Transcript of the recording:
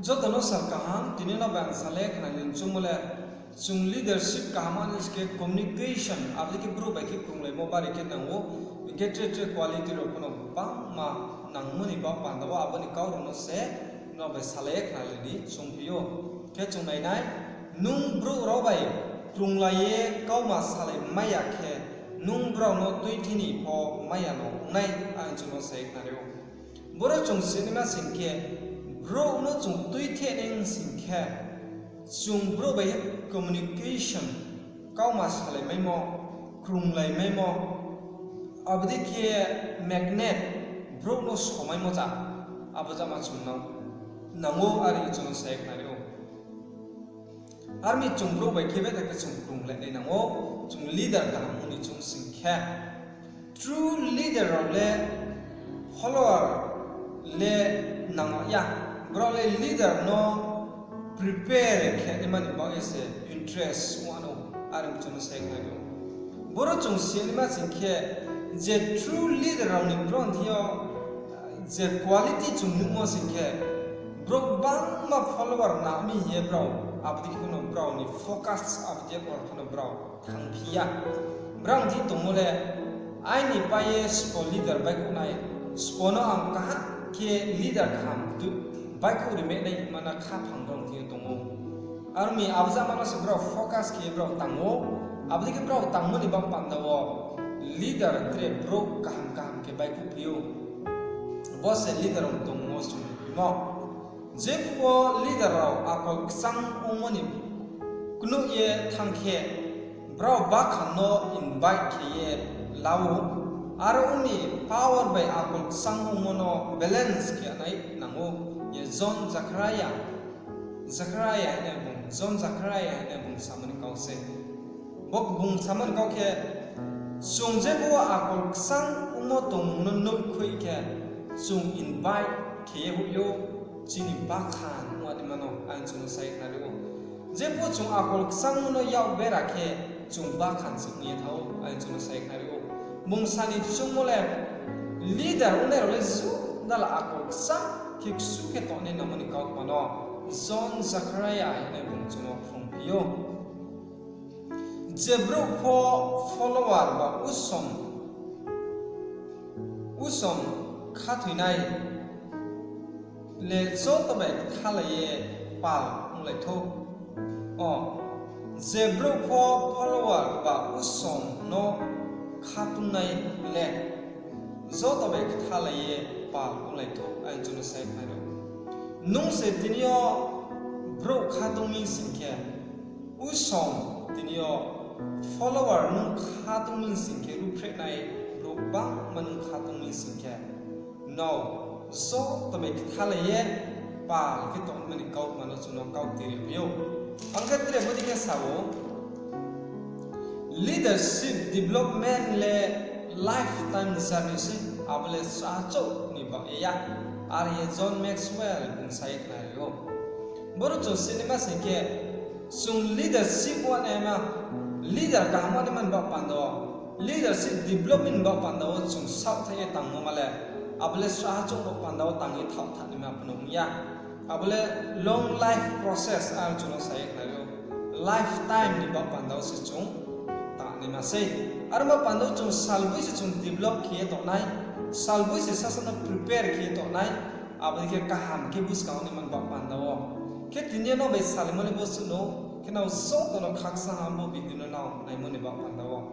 jotono sarkaham tinina bang salek na lin chumule chung leadership kahman iske communication abdi ki bro bai ki kungle mobile ke nango ke tre quality ro kono ba ma nangmuni ba pandawa abani kauro no se no bai salek na lini chungpio ke chungnai nai nung bro ro bai krunglaye kauma salai maya ke nung bro no tuithini pho maya no nai ang chuno se na reo boro chung cinema singke bro no chung tuithe ning singke chung bro bai communication kauma salai mai mo krunglai mai mo abdi ke magnet bro no somai mo ja abaja ma chung nango ari chuno se na reo army chung bro bai kebe ta ke chung krunglai nei nango chung leader ka muni chung singke true leader le follower le nango ya bro le leader no prepare ke imani ba ese interest wano arim chung se ka yo boro chung cinema singke je true leader ni bron thio je quality chung numo singke bro bang ma follower na mi ye bro abdi kono bro ni focus abdi kono bro thangphia brang di tomole ai ni paye spo leader bai ko nai spono am ka ke leader kham tu bai ko rime nei mana kha phangrong thi tomo army abja mana se bro focus ke bro tango abdi ke bro tangmo ni bang pandawo leader tre bro kaham ke bai ko pio boss leader om tomo su mo jepo leader raw akol sang omoni kunu ye thangkhe bro ba khano invite ke ye lawo aro uni power by akol sang omono balance ke nai nango ye John Zachariah ne bung John Zachariah ne bung samani kause bok bung saman kau ke sung jepo akol sang omo tong no khoi ke sung invite ke yo chini bakhan wadi mano an chung sai kharigo jepo chung akol sang no yaw bera ke chung bakhan chung ye thau an chung sai kharigo mung sani chung mole leader une role zu dala akol sang ke su ke to ne namani kau mano John Zachariah ne bung chung from pio jebro pho follower ba usom khathuinai le zo to bai khalaye pal nglai tho o zebro pho follower ba usom no khatunai le zo to bai khalaye pal nglai tho an chunu sai pharo nung se tinio bro khatumi singke usom tinio follower nung khatumi singke rupre nai bro bang manung khatumi singke no so to make thalaye pa ke to mani kau mano chuno kau tiri pio angka tre bodi ke sawo leadership development le lifetime service abale sacho ni ba ya ari John Maxwell kung sai na yo boru cho cinema se ke sung leadership wa ema leader ka hamane man ba pando leadership development ba pando chung south ye tang mo male abule sahajo no pandaw tangi thap thani ma pnum ya abule long life process ar chuno sai na yo lifetime ni ba pandaw se chung ta ni ma sei ar ma pandaw chung salbui se chung develop khiye to nai salbui se sasana prepare khiye to nai abule ke kaham ke bus kaun ni man ba pandaw ke tinye no be salmole bos no ke na so to no khaksa hambo bidino na nai mo ni ba pandaw